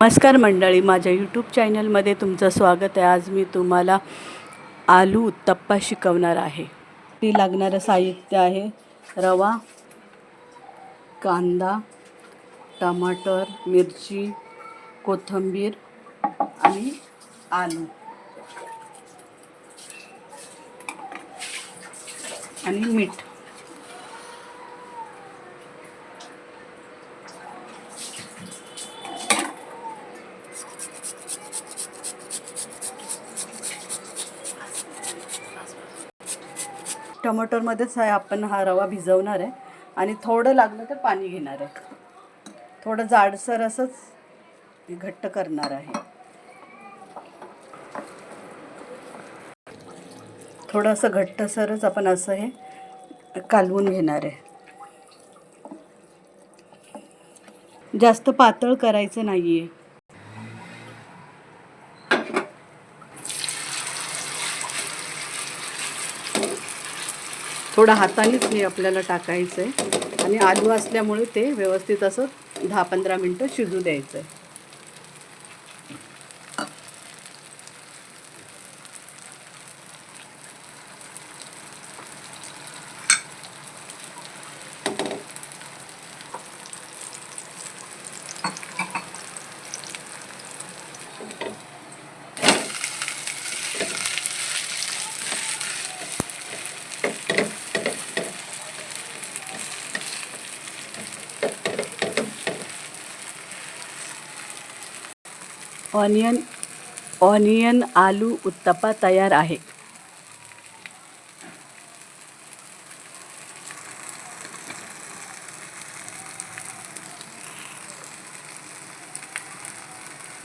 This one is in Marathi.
नमस्कार मंडळी, माझ्या यूट्यूब चॅनलमध्ये तुमचं स्वागत आहे। आज मी तुम्हाला आलू उत्तप्पा शिकवणार आहे। ती लागणारं साहित्य आहे रवा, कांदा, टमाटर, मिरची, कोथिंबीर आणि आलू आणि मीठ। टमाटरमध्येच आपण हा रवा भिजवणार आहे आणि थोडं लागलं तर पाणी घेणार आहे। थोडं जाडसर असंच घट्ट करणार आहे। थोडं असं घट्टसरच आपण असं हे कालवून घेणार आहे। जास्त पातळ करायचं नाहीये। थोडं हातानेच हे आपल्याला टाकायचं आहे आणि आलू असल्यामुळे ते व्यवस्थित असं 10-15 मिनिटं शिजू द्यायचं आहे। ऑनियन आलू उत्तप्पा तयार आहे।